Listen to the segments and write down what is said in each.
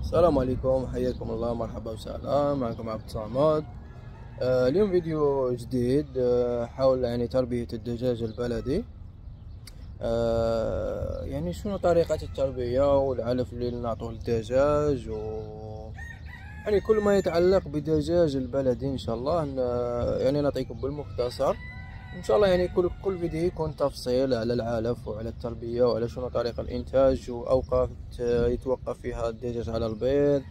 السلام عليكم، حياكم الله، مرحبا وسهلا. معكم عبد الصمد. اليوم فيديو جديد حول تربية الدجاج البلدي. شنو طريقة التربية والعلف اللي نعطوه للدجاج كل ما يتعلق بالدجاج البلدي ان شاء الله. نعطيكم بالمختصر ان شاء الله. كل فيديو يكون تفصيل على العلف وعلى التربيه وعلى شنو طريقه الانتاج واوقات يتوقف فيها الدجاج على البيض،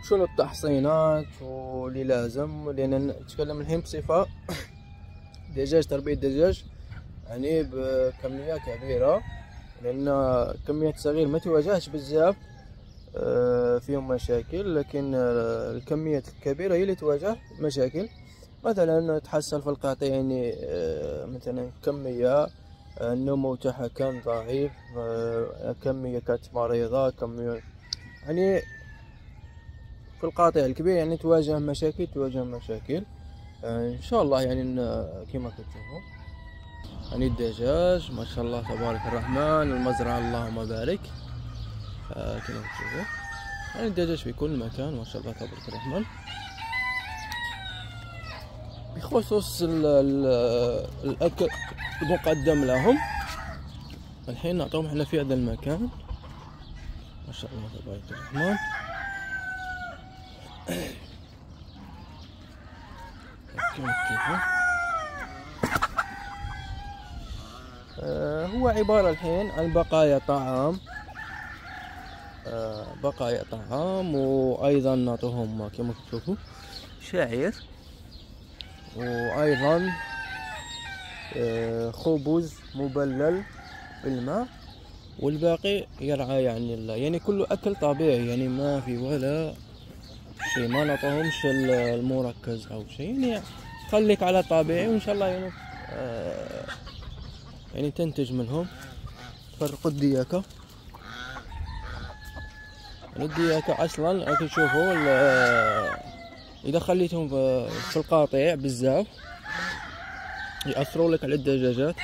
شنو التحصينات واللي لازم. لان نتكلم الحين بصفه تربيه الدجاج بكميه كبيره، لان كميات صغير ما تواجهش بزاف فيهم مشاكل، لكن الكميات الكبيره هي اللي تواجه مشاكل. مثلا تحصل في القطيع مثلا كمية النمو تاعها كان ضعيف، كمية كانت مريضة، كمية في القطيع الكبير تواجه مشاكل. ان شاء الله كما كتشوفوا الدجاج ما شاء الله تبارك الرحمن، المزرعة اللهم بارك. كما كتشوفوا الدجاج في كل مكان ما شاء الله تبارك الرحمن. بخصوص الأكل المقدم لهم الحين نعطوهم احنا في هذا المكان ما شاء الله تبارك الرحمن. هو عبارة الحين عن بقايا طعام، وأيضا نعطوهم كما تشوفوا شعير، وايضا خبز مبلل بالماء، والباقي يرعى الله. كله اكل طبيعي، ما في ولا شيء، ما نعطوهمش المركز او شيء. خليك على طبيعي وان شاء الله تنتج منهم. فرقوا الدياكة اصلا راكم تشوفوا اذا خليتهم في القطيع بزاف يأثروا لك على الدجاجات،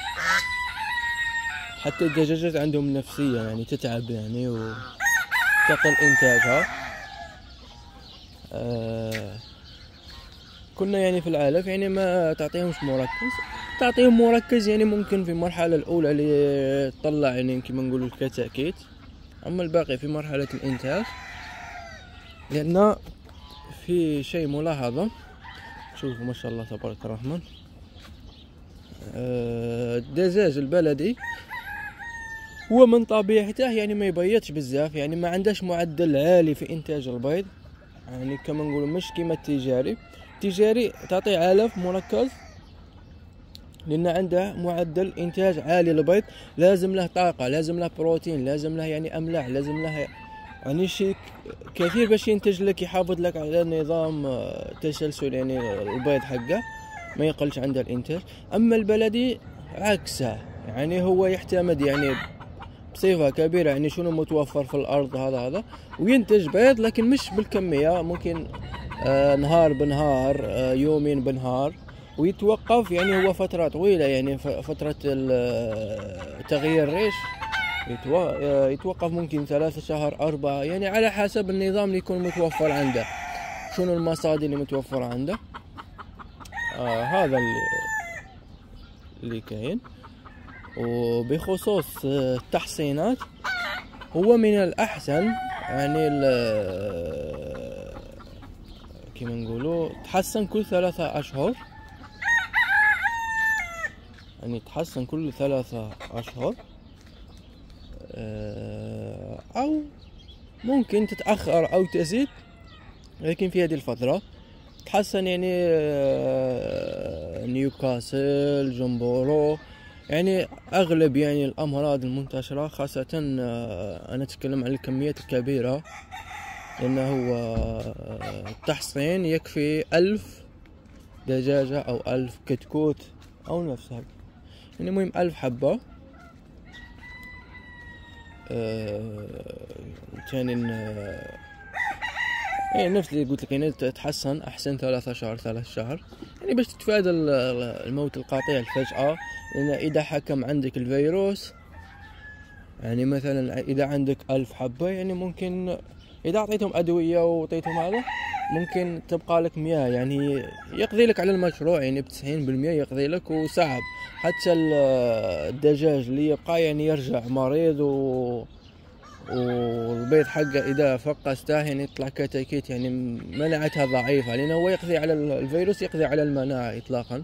حتى الدجاجات عندهم نفسية تتعب وتقل انتاجها. كنا في العلف ما تعطيهمش مركز، تعطيهم مركز ممكن في المرحلة الأولى اللي تطلع كما نقولوا الكتاكيت، أما الباقي في مرحلة الإنتاج. لأن في شيء ملاحظة، شوفوا ما شاء الله تبارك الرحمن، الدجاج البلدي هو من طبيعته ما يبيضش بزاف، ما عندهش معدل عالي في انتاج البيض، كما نقولوا مش كيما التجاري تعطي علف مركز، لان عنده معدل انتاج عالي للبيض، لازم له طاقه، لازم له بروتين، لازم له املاح، لازم له شيء كثير باش ينتج لك، يحافظ لك على نظام تسلسل البيض حقه، ما يقلش عنده الانتاج. اما البلدي عكسه، هو يعتمد بصفه كبيره شنو متوفر في الارض هذا وينتج بيض، لكن مش بالكميه، ممكن نهار بنهار، يومين بنهار، ويتوقف هو فتره طويله، فتره تغيير الريش يتوقف ممكن 3 شهر 4، على حسب النظام اللي يكون متوفر عنده، شنو المصادر اللي متوفرة عنده. هذا اللي كاين. وبخصوص التحصينات، هو من الأحسن كما نقولوا تحسن كل 3 أشهر، تحسن كل 3 أشهر، أو ممكن تتأخر أو تزيد، لكن في هذه الفترة تحسن. نيوكاسل، جمبورو، أغلب الأمراض المنتشرة، خاصة أنا أتكلم عن الكميات الكبيرة، لأنه هو التحصين يكفي 1000 دجاجة أو 1000 كتكوت أو نفس هذا، المهم 1000 حبة. ثاني نفس اللي قلت لك، تتحسن احسن 3 شهر باش تتفادى الموت القطيع الفجأة. لان اذا حكم عندك الفيروس، مثلا اذا عندك 1000 حبة ممكن اذا اعطيتهم ادويه وعطيتهم هذا ممكن تبقى لك مياه، يعني يقضي لك على المشروع يعني ب90% يقضي لك. وصعب حتى الدجاج اللي يبقى يعني يرجع مريض والبيض حقه اذا فقسته يعني يطلع كتاكيت، يعني مناعتها ضعيفه، لانه هو يقضي على الفيروس، يقضي على المناعه اطلاقا.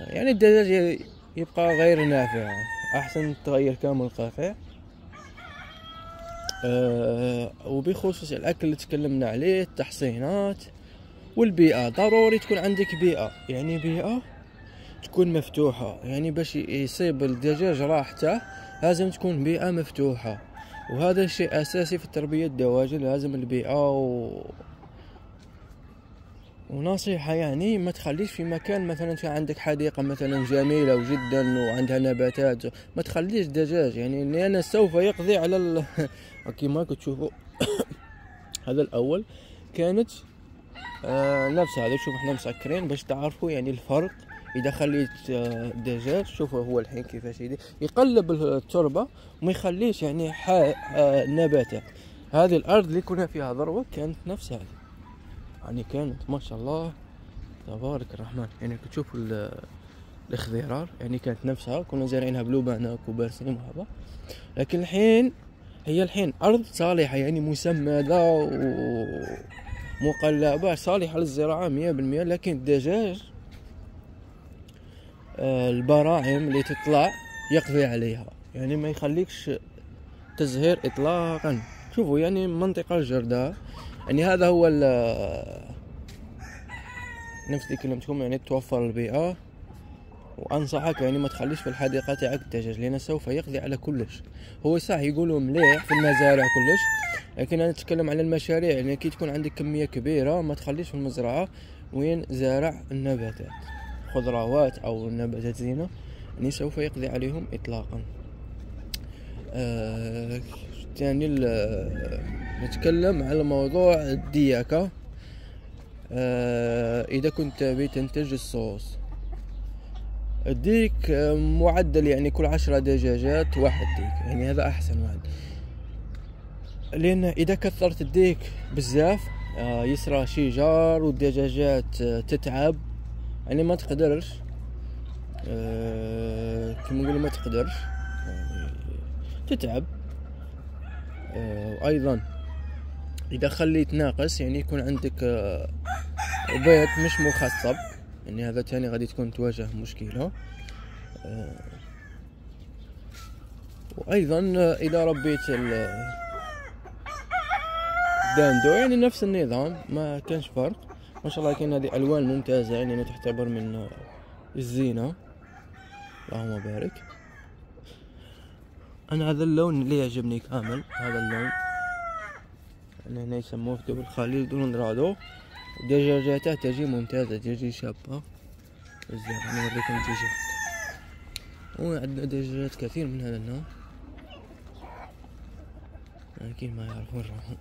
يعني الدجاج يبقى غير نافع، احسن تغير كامل القطع. وبخصوص الاكل اللي تكلمنا عليه، التحصينات والبيئة، ضروري تكون عندك بيئة، يعني بيئة تكون مفتوحة، يعني باش يصيب الدجاج راحته لازم تكون بيئة مفتوحة، وهذا شيء اساسي في تربية الدواجن، لازم البيئة ونصيحة يعني ما تخليش في مكان مثلا في عندك حديقة مثلا جميلة وجدا وعندها نباتات، ما تخليش دجاج، يعني لأن سوف يقضي على كما تشوفوا هذا الأول كانت نفس هذا. شوف احنا مسكرين باش تعرفوا يعني الفرق. إذا خليت الدجاج شوفوا هو الحين كيفاش يقلب التربة وما يخليش يعني نباتات. هذه الأرض اللي كنا فيها ذروة كانت نفس هذه، يعني كانت ما شاء الله تبارك الرحمن، يعني تشوفوا الخضيرار يعني كانت نفسها، كنا زارعينها بلوبانك وبرسيم وهذا. لكن الحين هي الحين أرض صالحة، يعني مسمدة ومقلبة صالحة للزراعة 100%. لكن الدجاج البراعم اللي تطلع يقضي عليها، يعني ما يخليكش تزهير إطلاقا. شوفوا يعني منطقة الجرداء، يعني هذا هو نفس اللي كلمتكم، يعني توفر البيئة. وانصحك يعني ما تخليش في الحديقة تاعك الدجاج، لأنه سوف يقضي على كلش. هو صح يقولوا مليح في المزارع كلش، لكن انا اتكلم على المشاريع، يعني كي تكون عندك كمية كبيرة ما تخليش في المزرعة وين زارع النباتات خضروات او نباتات زينة، يعني سوف يقضي عليهم اطلاقا. يعني نتكلم على موضوع الدياكة. اذا كنت تبي تنتج الصوص، الديك معدل يعني كل 10 دجاجات واحد ديك، يعني هذا احسن واحد. لان اذا كثرت الديك بزاف يسرى شجار والدجاجات تتعب، يعني ما تقدرش كما نقول ما تقدرش يعني تتعب. وايضا اذا خليت ناقص يعني يكون عندك بيض مش مخصب، يعني هذا تاني غادي تكون تواجه مشكلة. وايضا اذا ربيت الداندو يعني نفس النظام، ما كانش فرق ما شاء الله. كاين هذه الوان ممتازة يعني تعتبر من الزينة، اللهم بارك. انا هذا اللون اللي يعجبني كامل، هذا اللون يعني هنا يسموه في دول الخليج دون رادو. دجاجاته تجي ممتازة، تجي شابة بزاف. انا نوريكم الدجاجات، وعندنا دجاجات كثير من هذا النوع، لكن ما يعرفون راهم.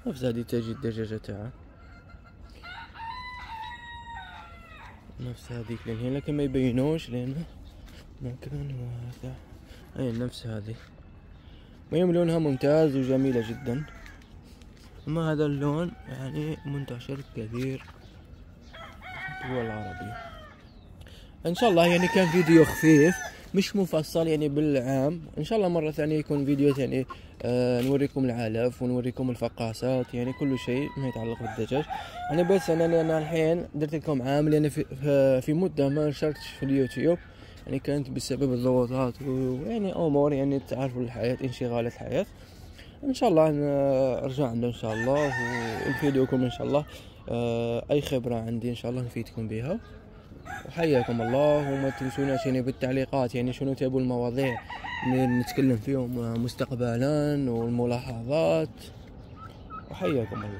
نفس هذه تجي الدجاجة تاعها، نفس هذيك لين لكن ما يبينوش لأنه مكان واسع. اي نفس هذه، ويوم لونها ممتاز وجميلة جدا. اما هذا اللون يعني منتشر كثير في الدول العربية. ان شاء الله يعني كان فيديو خفيف مش مفصل يعني بالعام. ان شاء الله مرة ثانية يكون فيديو ثاني نوريكم العلف ونوريكم الفقاسات، يعني كل شيء ما يتعلق بالدجاج. انا بس انا الحين درت لكم عام، لان في مدة ما نشرتش في اليوتيوب، يعني كانت بسبب الضغوطات ويعني امور يعني تعرفوا الحياة، انشغالات الحياة. ان شاء الله رجعنا ان شاء الله ونفيدكم ان شاء الله. اي خبرة عندي ان شاء الله نفيدكم بها. وحياكم الله، وما تنسوناش يعني بالتعليقات يعني شنو تبوا المواضيع اللي نتكلم فيهم مستقبلا والملاحظات. وحياكم الله.